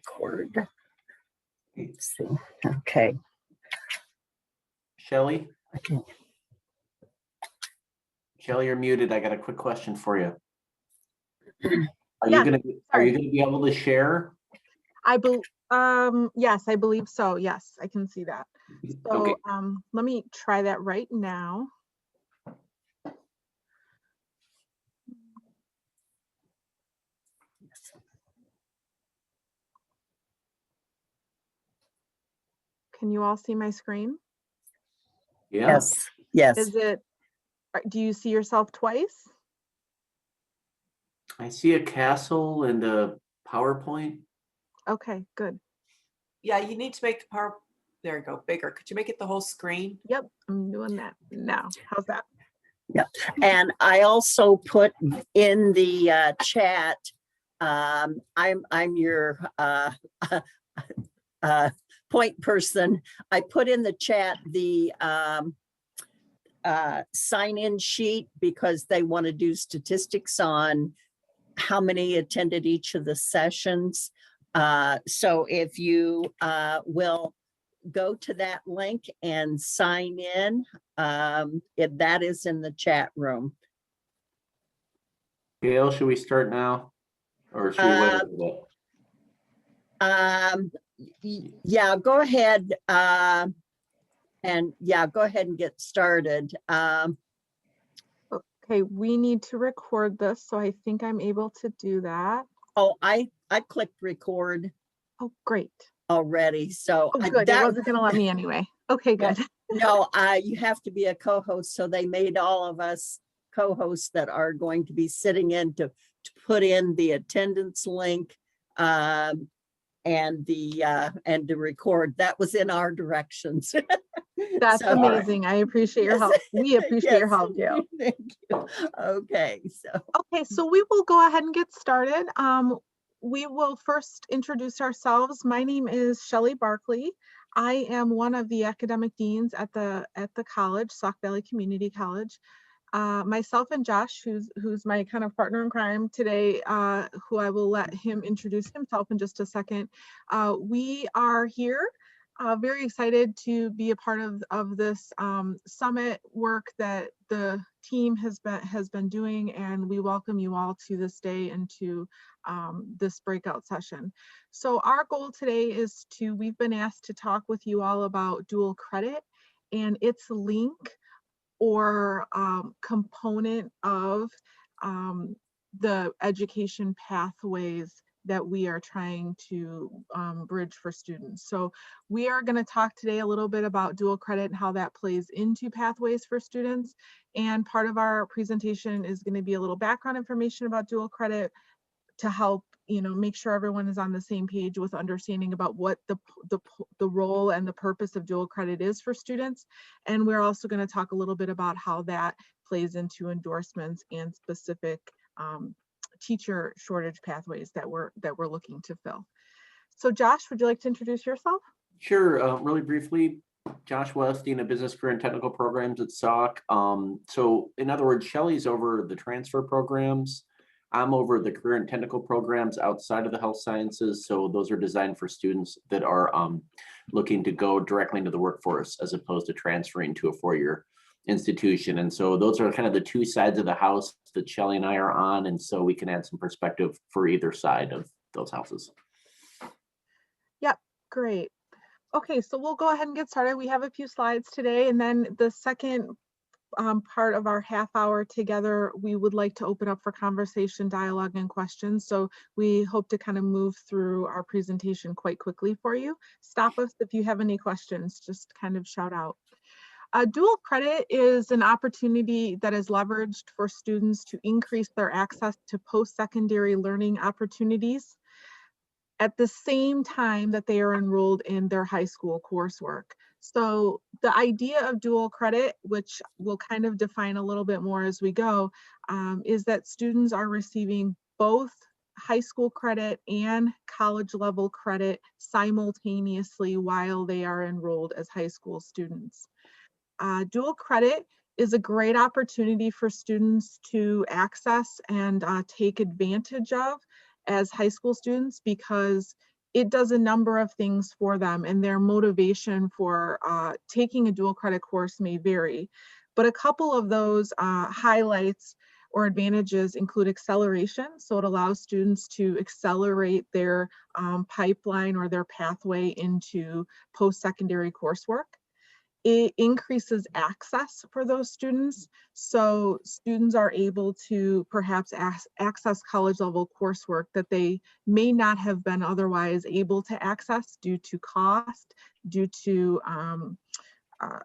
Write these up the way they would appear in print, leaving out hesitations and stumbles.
record. Let's see. Okay. Shelly? Okay. Shelly, you're muted. I got a quick question for you. Are Yeah, you gonna be able to share? Yes, I believe so. Yes, I can see that. So Okay. let me try that right now. Can you all see my screen? Yeah. Yes. Yes. Is it, do you see yourself twice? I see a castle and a PowerPoint. Okay, good. Yeah, you need to make the power, there you go, bigger. Could you make it the whole screen? Yep, I'm doing that now. How's that? Yeah. And I also put in the chat, I'm your point person. I put in the chat the sign-in sheet because they want to do statistics on how many attended each of the sessions. So if you will go to that link and sign in, that is in the chat room. Gail, should we start now? Or should we wait a little Yeah, go ahead. And yeah, go ahead and get started. Okay, we need to record this, so I think I'm able to do that. Oh, I clicked record Oh, great. already. So Oh, good. It wasn't going to let me anyway. Okay, good. No, you have to be a co-host. So they made all of us co-hosts that are going to be sitting in to put in the attendance link and to record. That was in our directions. That's So- amazing. I appreciate your help. We appreciate your help, Gail. Thank you. Okay, so Okay, so we will go ahead and get started. We will first introduce ourselves. My name is Shelly Barkley. I am one of the academic deans at the college, Sauk Valley Community College. Myself and Josh, who's my kind of partner in crime today, who I will let him introduce himself in just a second. We are here, very excited to be a part of this summit work that the team has been doing, and we welcome you all to this day and to this breakout session. So our goal today is we've been asked to talk with you all about dual credit and its link or component of the education pathways that we are trying to bridge for students. So we are going to talk today a little bit about dual credit and how that plays into pathways for students. And part of our presentation is going to be a little background information about dual credit to help make sure everyone is on the same page with understanding about what the role and the purpose of dual credit is for students. And we're also going to talk a little bit about how that plays into endorsements and specific teacher shortage pathways that we're looking to fill. So Josh, would you like to introduce yourself? Sure. Really briefly, Josh West, Dean of Business Career and Technical Programs at Sauk. So in other words, Shelly's over the transfer programs. I'm over the career and technical programs outside of the health sciences. So those are designed for students that are looking to go directly into the workforce as opposed to transferring to a four-year institution. And so those are kind of the two sides of the house that Shelly and I are on. And so we can add some perspective for either side of those houses. Yep, great. Okay, so we'll go ahead and get started. We have a few slides today, and then the second part of our half hour together, we would like to open up for conversation, dialogue, and questions. So we hope to kind of move through our presentation quite quickly for you. Stop us if you have any questions, just kind of shout out. Dual credit is an opportunity that is leveraged for students to increase their access to post-secondary learning opportunities at the same time that they are enrolled in their high school coursework. So the idea of dual credit, which we'll kind of define a little bit more as we go, is that students are receiving both high school credit and college level credit simultaneously while they are enrolled as high school students. Dual credit is a great opportunity for students to access and take advantage of as high school students, because it does a number of things for them, and their motivation for taking a dual credit course may vary. But a couple of those highlights or advantages include acceleration. So it allows students to accelerate their pipeline or their pathway into post-secondary coursework. It increases access for those students. So students are able to perhaps access college level coursework that they may not have been otherwise able to access due to cost, due to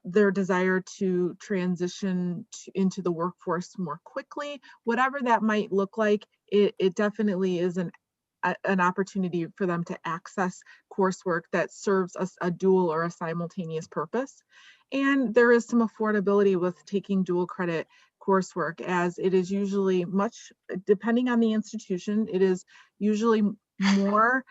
their desire to transition into the workforce more quickly. Whatever that might look like, it definitely is an opportunity for them to access coursework that serves a dual or a simultaneous purpose. And there is some affordability with taking dual credit coursework, as it is usually much, depending on the institution, it is usually more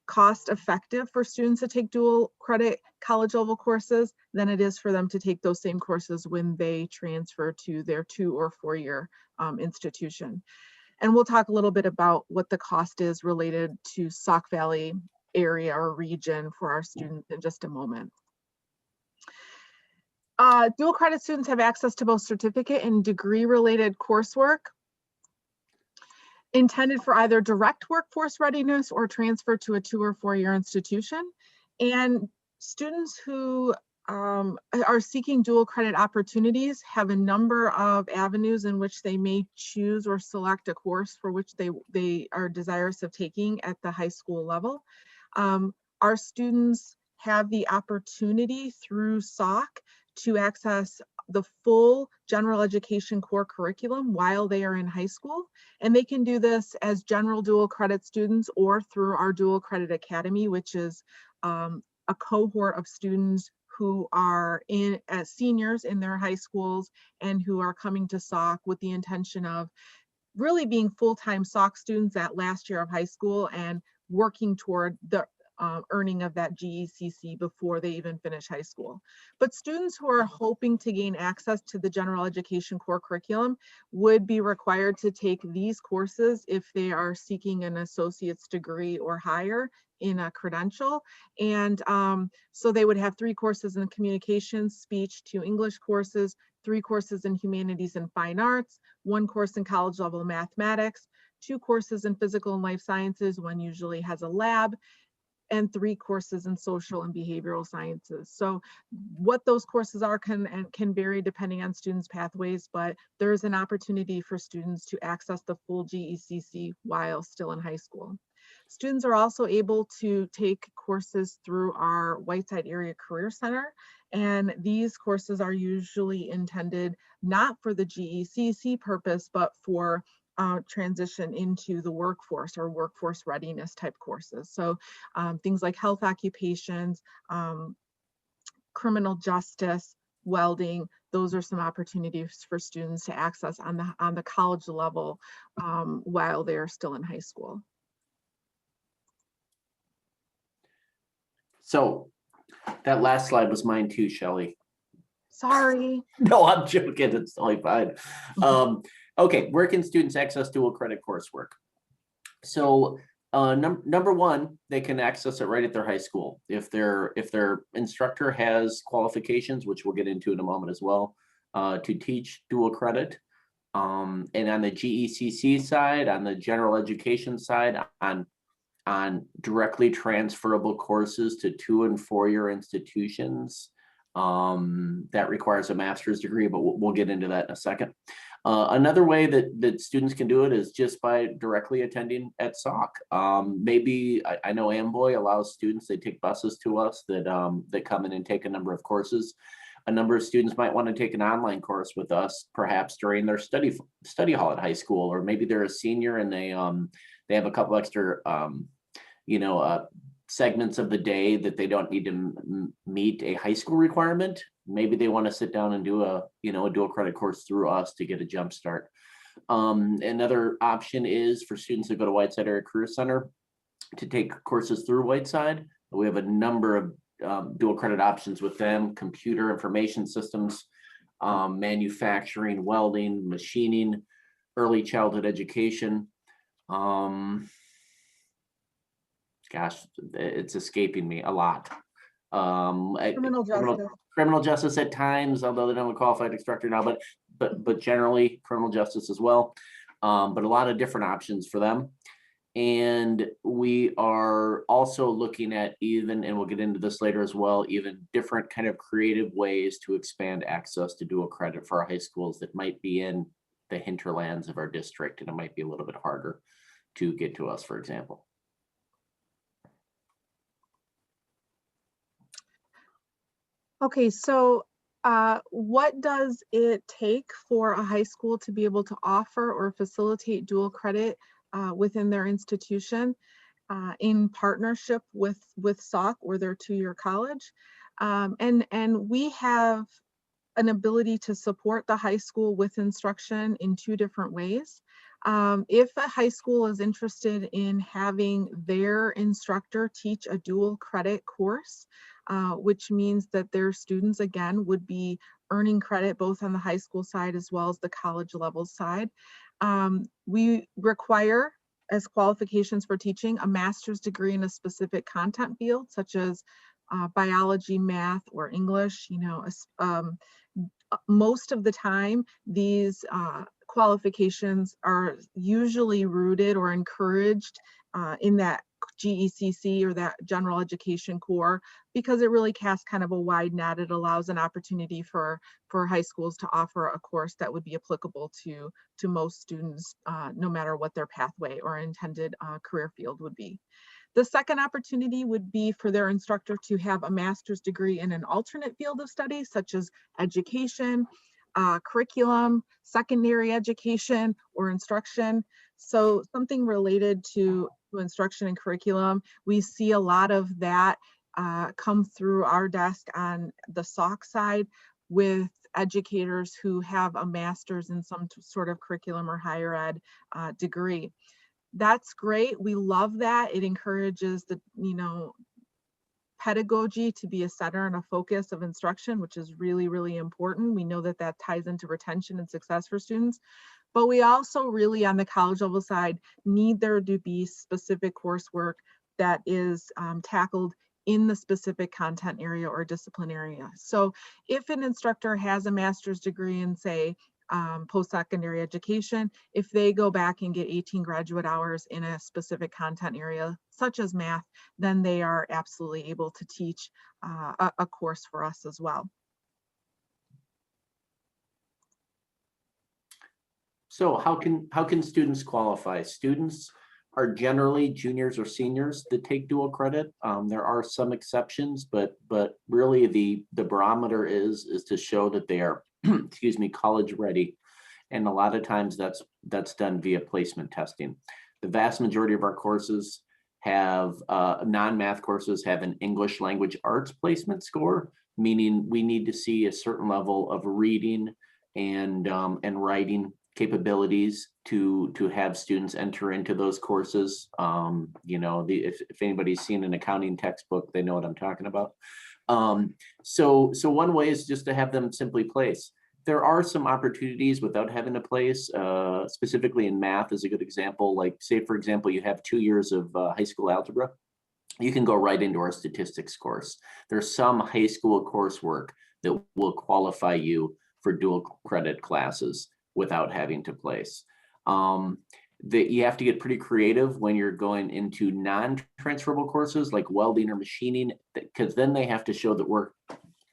cost effective for students to take dual credit college level courses than it is for them to take those same courses when they transfer to their 2 or 4 year institution. And we'll talk a little bit about what the cost is related to Sauk Valley area or region for our students in just a moment. Dual credit students have access to both certificate and degree related coursework intended for either direct workforce readiness or transfer to a 2 or 4 year institution. And students who are seeking dual credit opportunities have a number of avenues in which they may choose or select a course for which they are desirous of taking at the high school level. Our students have the opportunity through SOC to access the full general education core curriculum while they are in high school. And they can do this as general dual credit students or through our dual credit academy, which is a cohort of students who are as seniors in their high schools and who are coming to SOC with the intention of really being full-time SOC students that last year of high school and working toward the earning of that GECC before they even finish high school. But students who are hoping to gain access to the general education core curriculum would be required to take these courses if they are seeking an associate's degree or higher in a credential. And so they would have 3 courses in communications, speech, 2 English courses, 3 courses in humanities and fine arts, 1 course in college level mathematics, 2 courses in physical and life sciences, 1 usually has a lab, and 3 courses in social and behavioral sciences. So what those courses are can vary depending on students' pathways, but there is an opportunity for students to access the full GECC while still in high school. Students are also able to take courses through our Whiteside Area Career Center, and these courses are usually intended not for the GECC purpose, but for transition into the workforce or workforce readiness type courses. So things like health occupations, criminal justice, welding, those are some opportunities for students to access on the college level while they're still in high school. So that last slide was mine too, Shelley. Sorry. No, I'm joking. It's totally fine. Okay, where can students access dual credit coursework? So number one, they can access it right at their high school. If their instructor has qualifications, which we'll get into in a moment as well, to teach dual credit. And on the GECC side, on the general education side, on directly transferable courses to 2 and 4 year institutions, that requires a master's degree, but we'll get into that in a second. Another way that students can do it is just by directly attending at SOC. Maybe I know Amboy allows students, they take buses to us that come in and take a number of courses. A number of students might want to take an online course with us, perhaps during their study hall at high school, or maybe they're a senior and they have a couple extra segments of the day that they don't need to meet a high school requirement. Maybe they want to sit down and do a dual credit course through us to get a jump start. Another option is for students that go to Whiteside Area Career Center to take courses through Whiteside. We have a number of dual credit options with them: computer information systems, manufacturing, welding, machining, early childhood education. gosh, it's escaping me a lot. Criminal justice. Criminal justice at times, although they don't have a qualified instructor now, but generally criminal justice as well. But a lot of different options for them. And we are also looking at even, and we'll get into this later as well, even different kind of creative ways to expand access to dual credit for our high schools that might be in the hinterlands of our district, and it might be a little bit harder to get to us, for example. Okay, so what does it take for a high school to be able to offer or facilitate dual credit within their institution in partnership with SOC or their two-year college? And we have an ability to support the high school with instruction in two different ways. If a high school is interested in having their instructor teach a dual credit course, which means that their students, again, would be earning credit both on the high school side as well as the college level side. We require, as qualifications for teaching, a master's degree in a specific content field, such as biology, math, or English. Most of the time, these qualifications are usually rooted or encouraged in that GECC or that general education core, because it really casts kind of a wide net. It allows an opportunity for high schools to offer a course that would be applicable to most students, no matter what their pathway or intended career field would be. The second opportunity would be for their instructor to have a master's degree in an alternate field of study, such as education, curriculum, secondary education, or instruction. So something related to instruction and curriculum. We see a lot of that come through our desk on the SOC side with educators who have a master's in some sort of curriculum or higher ed degree. That's great. We love that. It encourages the, pedagogy to be a center and a focus of instruction, which is really, really important. We know that that ties into retention and success for students. But we also really, on the college level side, need there to be specific coursework that is tackled in the specific content area or discipline area. So if an instructor has a master's degree in, say, post-secondary education, if they go back and get 18 graduate hours in a specific content area, such as math, then they are absolutely able to teach a course for us as well. So how can students qualify? Students are generally juniors or seniors that take dual credit. There are some exceptions, but really the barometer is to show that they are excuse me, college ready. And a lot of times that's done via placement testing. The vast majority of our courses have non-math courses have an English language arts placement score, meaning we need to see a certain level of reading and writing capabilities to have students enter into those courses. If anybody's seen an accounting textbook, they know what I'm talking about. So one way is just to have them simply place. There are some opportunities without having to place, specifically in math is a good example. Like say, for example, you have 2 years of high school algebra. You can go right into our statistics course. There's some high school coursework that will qualify you for dual credit classes without having to place. That you have to get pretty creative when you're going into non-transferable courses like welding or machining, because then they have to show that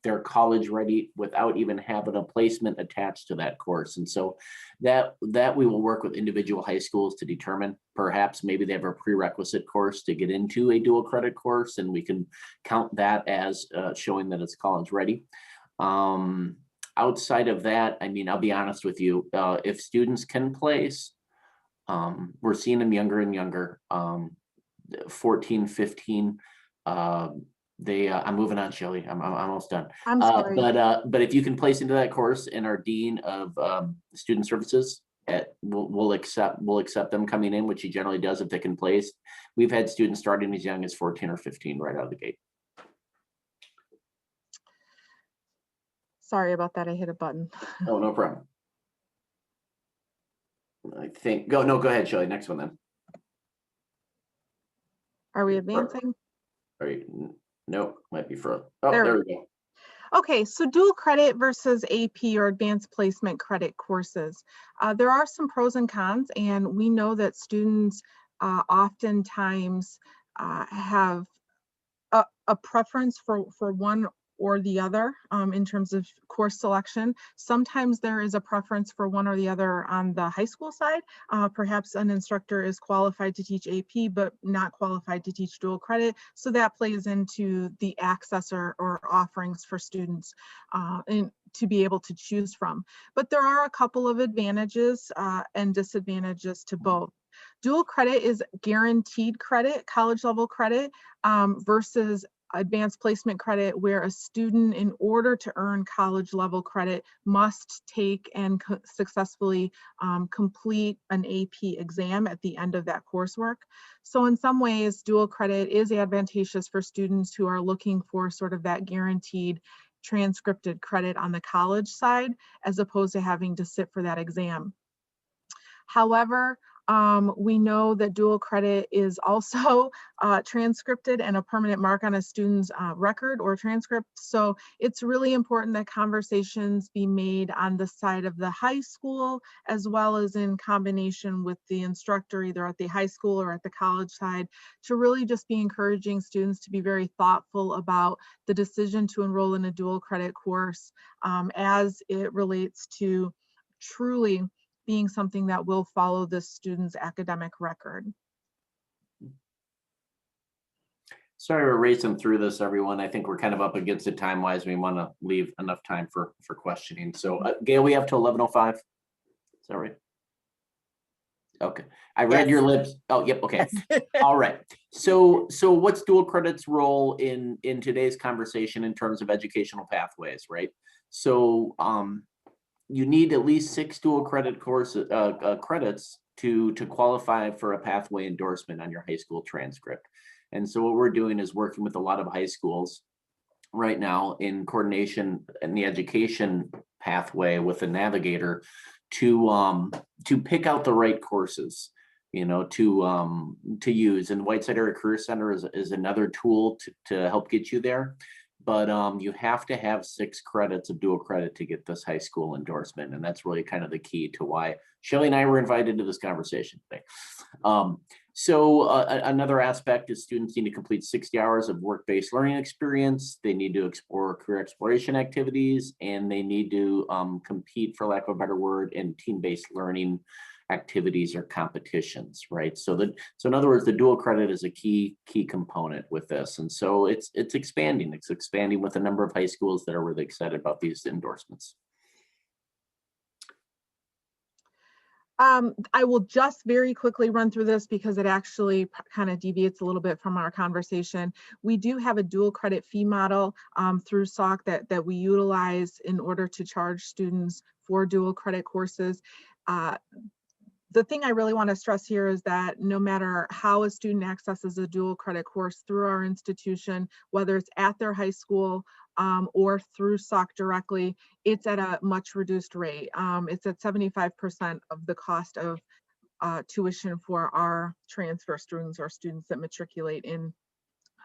they're college ready without even having a placement attached to that course. And so that we will work with individual high schools to determine. Perhaps maybe they have a prerequisite course to get into a dual credit course, and we can count that as showing that it's college ready. Outside of that, I mean, I'll be honest with you, if students can place, we're seeing them younger and younger, 14, 15, I'm moving on, Shelley. I'm almost done. I'm sorry. But if you can place into that course, and our dean of student services will accept them coming in, which he generally does if they can place. We've had students starting as young as 14 or 15 right out of the gate. Sorry about that. I hit a button. Oh, no problem. I think go ahead, Shelley. Next one then. Are we advancing? All right, no, might be for, oh, There there we we go. Okay, so dual credit versus AP or advanced placement credit courses. There are some pros and cons, and we know that students oftentimes have a preference for one or the other in terms of course selection. Sometimes there is a preference for one or the other on the high school side. Perhaps an instructor is qualified to teach AP, but not qualified to teach dual credit. So that plays into the access or offerings for students to be able to choose from. But there are a couple of advantages and disadvantages to both. Dual credit is guaranteed credit, college level credit, versus advanced placement credit, where a student, in order to earn college level credit, must take and successfully complete an AP exam at the end of that coursework. So in some ways, dual credit is advantageous for students who are looking for sort of that guaranteed transcripted credit on the college side, as opposed to having to sit for that exam. However, we know that dual credit is also transcripted and a permanent mark on a student's record or transcript. So it's really important that conversations be made on the side of the high school, as well as in combination with the instructor, either at the high school or at the college side, to really just be encouraging students to be very thoughtful about the decision to enroll in a dual credit course as it relates to truly being something that will follow the student's academic record. Sorry we're racing through this, everyone. I think we're kind of up against it time-wise. We want to leave enough time for questioning. So Gail, we have to 11:05. Is that right? Okay, I read your lips. Oh, yep, okay. Yes. All right. So what's dual credit's role in today's conversation in terms of educational pathways, right? So you need at least 6 dual credit courses credits to qualify for a pathway endorsement on your high school transcript. And so what we're doing is working with a lot of high schools right now in coordination in the education pathway with a navigator to pick out the right courses, you know, to use. And Whiteside Area Career Center is another tool to help get you there. But you have to have 6 credits of dual credit to get this high school endorsement. And that's really kind of the key to why Shelley and I were invited to this conversation today. Another aspect is students need to complete 60 hours of work-based learning experience. They need to explore career exploration activities, and they need to compete, for lack of a better word, in team-based learning activities or competitions, right? So in other words, the dual credit is a key component with this. And so it's expanding. It's expanding with a number of high schools that are really excited about these endorsements. I will just very quickly run through this because it actually kind of deviates a little bit from our conversation. We do have a dual credit fee model through SOC that we utilize in order to charge students for dual credit courses. The thing I really want to stress here is that no matter how a student accesses a dual credit course through our institution, whether it's at their high school or through SOC directly, it's at a much reduced rate. It's at 75% of the cost of tuition for our transfer students or students that matriculate in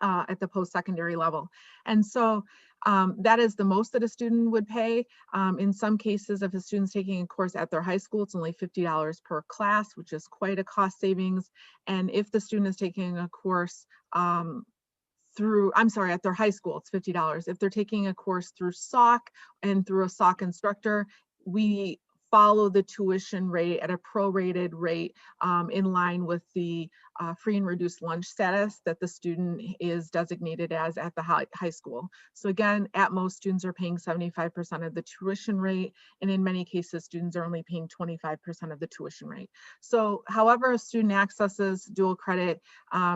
at the post-secondary level. And so that is the most that a student would pay. In some cases, if a student's taking a course at their high school, it's only $50 per class, which is quite a cost savings. And if the student is taking a course at their high school, it's $50. If they're taking a course through SOC and through a SOC instructor, we follow the tuition rate at a prorated rate in line with the free and reduced lunch status that the student is designated as at the high school. So again, at most, students are paying 75% of the tuition rate, and in many cases, students are only paying 25% of the tuition rate. So however a student accesses dual credit,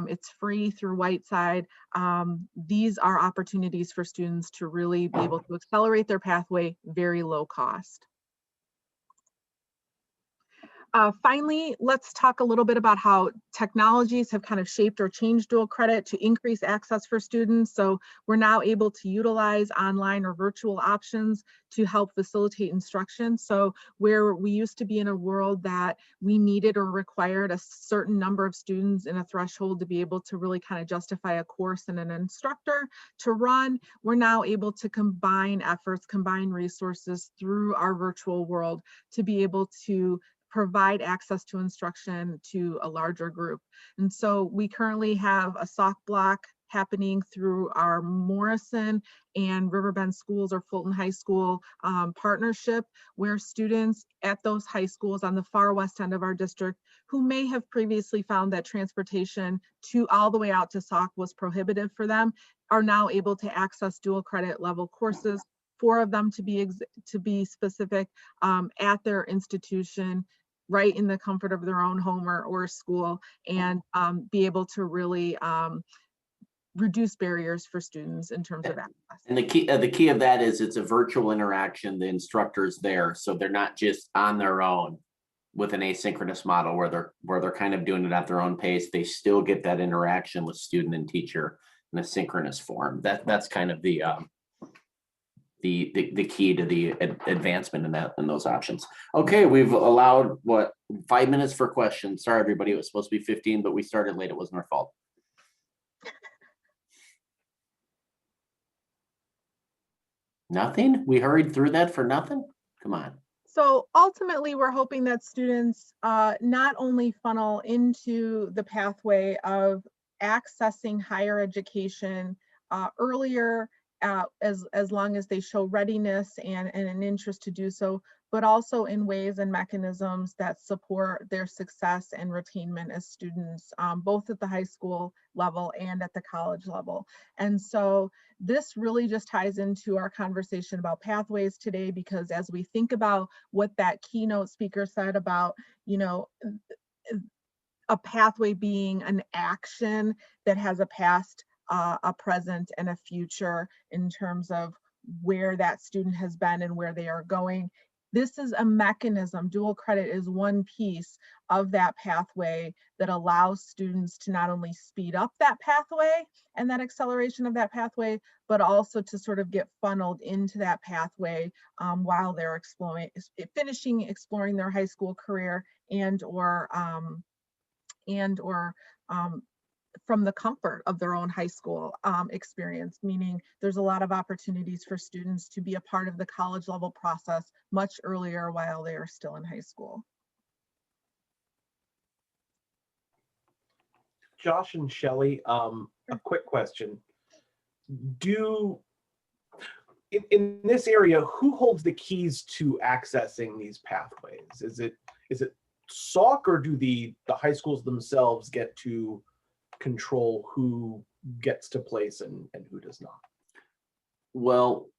it's free through Whiteside. These are opportunities for students to really be able to accelerate their pathway, very low cost. Finally, let's talk a little bit about how technologies have kind of shaped or changed dual credit to increase access for students. So we're now able to utilize online or virtual options to help facilitate instruction. So where we used to be in a world that we needed or required a certain number of students in a threshold to be able to really kind of justify a course and an instructor to run, we're now able to combine efforts, combine resources through our virtual world to be able to provide access to instruction to a larger group. And so we currently have a SOC block happening through our Morrison and Riverbend schools or Fulton High School partnership, where students at those high schools on the far west end of our district who may have previously found that transportation to all the way out to SOC was prohibitive for them are now able to access dual credit level courses, 4 of them to be specific, at their institution, right in the comfort of their own home or school, and be able to really reduce barriers for students in terms of access. And the key of that is it's a virtual interaction. The instructor's there, so they're not just on their own with an asynchronous model where they're kind of doing it at their own pace. They still get that interaction with student and teacher in a synchronous form. That's kind of the key to the advancement in those options. Okay, we've allowed 5 minutes for questions. Sorry, everybody, it was supposed to be 15, but we started late. It wasn't our fault. Nothing? We hurried through that for nothing? Come on. So ultimately, we're hoping that students not only funnel into the pathway of accessing higher education earlier, as long as they show readiness and an interest to do so, but also in ways and mechanisms that support their success and retainment as students, both at the high school level and at the college level. And so this really just ties into our conversation about pathways today, because as we think about what that keynote speaker said about, a pathway being an action that has a past, a present, and a future in terms of where that student has been and where they are going. This is a mechanism. Dual credit is one piece of that pathway that allows students to not only speed up that pathway and that acceleration of that pathway, but also to sort of get funneled into that pathway while they're exploring their high school career and or from the comfort of their own high school experience, meaning there's a lot of opportunities for students to be a part of the college level process much earlier while they are still in high school. Josh and Shelley, a quick question. In this area, who holds the keys to accessing these pathways? Is it SOC, or do the high schools themselves get to control who gets to place and who does not? Well,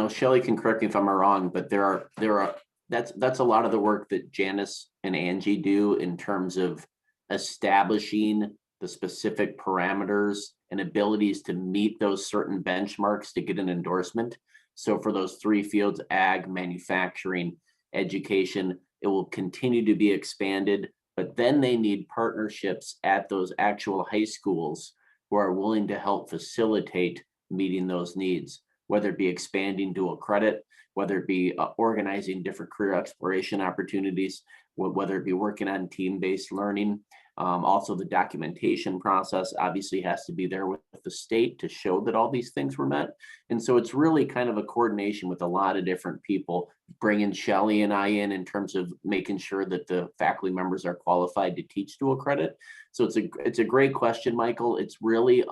Shelley can correct me if I'm wrong, but that's a lot of the work that Janice and Angie do in terms of establishing the specific parameters and abilities to meet those certain benchmarks to get an endorsement. So for those 3 fields, ag, manufacturing, education, it will continue to be expanded, but then they need partnerships at those actual high schools who are willing to help facilitate meeting those needs, whether it be expanding dual credit, whether it be organizing different career exploration opportunities, whether it be working on team-based learning. Also, the documentation process obviously has to be there with the state to show that all these things were met. And so it's really kind of a coordination with a lot of different people, bringing Shelley and I in terms of making sure that the faculty members are qualified to teach dual credit. So it's a great question, Michael. It's really,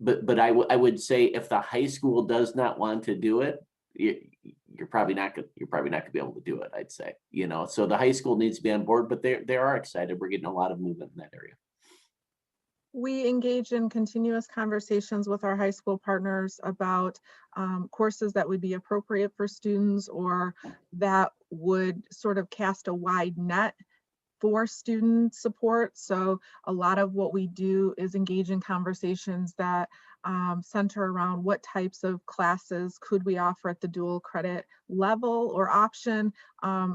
but I would say if the high school does not want to do it, you're probably not gonna be able to do it, I'd say. So the high school needs to be on board, but they are excited. We're getting a lot of movement in that area. We engage in continuous conversations with our high school partners about courses that would be appropriate for students or that would sort of cast a wide net for student support. So a lot of what we do is engage in conversations that center around what types of classes could we offer at the dual credit level or option,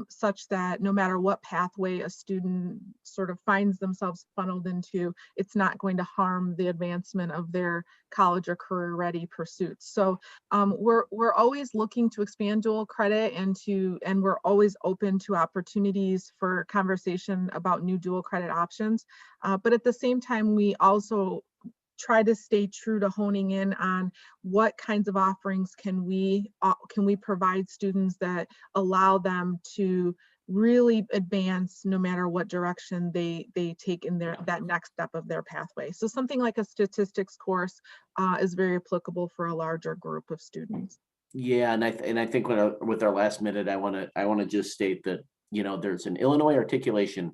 such that no matter what pathway a student sort of finds themselves funneled into, it's not going to harm the advancement of their college or career ready pursuits. So we're always looking to expand dual credit and we're always open to opportunities for conversation about new dual credit options. But at the same time, we also try to stay true to honing in on what kinds of offerings can we provide students that allow them to really advance no matter what direction they take in that next step of their pathway. So something like a statistics course is very applicable for a larger group of students. Yeah, and I think with our last minute, I want to just state that, you know, there's an Illinois articulation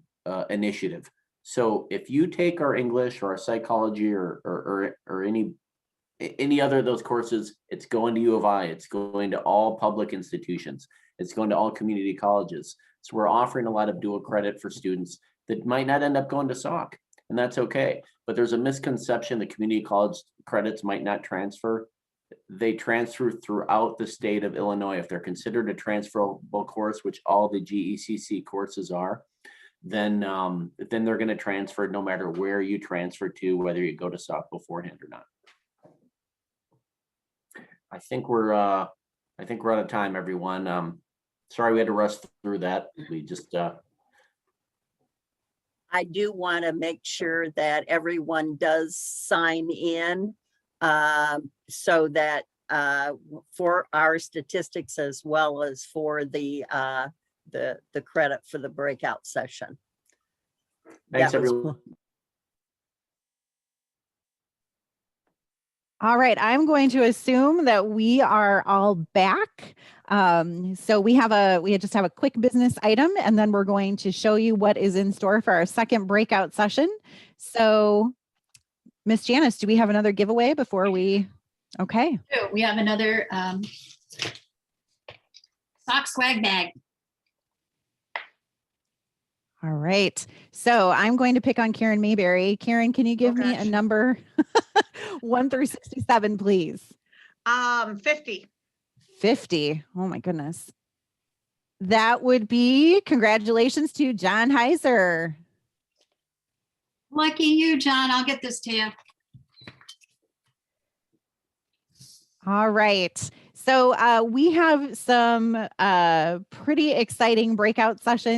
initiative. So if you take our English or our psychology or any other of those courses, it's going to U of I, it's going to all public institutions, it's going to all community colleges. So we're offering a lot of dual credit for students that might not end up going to SOC, and that's okay. But there's a misconception that community college credits might not transfer. They transfer throughout the state of Illinois. If they're considered a transferable course, which all the GECC courses are, then they're going to transfer no matter where you transfer to, whether you go to SOC beforehand or not. I think we're out of time, everyone. Sorry we had to rush through that. We just I do want to make sure that everyone does sign in so that for our statistics as well as for the credit for the breakout session. thanks That was- everyone. All right, I'm going to assume that we are all back. So we just have a quick business item, and then we're going to show you what is in store for our second breakout session. So, Miss Janice, do we have another giveaway before we? Okay. We have another sock swag bag. All right. So I'm going to pick on Karen Mayberry. Karen, can you give me a gosh. number 1 through 67, please? 50. 50. Oh my goodness. That would be congratulations to John Heiser. Lucky you, John. I'll get this to you. All right. So we have some pretty exciting breakout sessions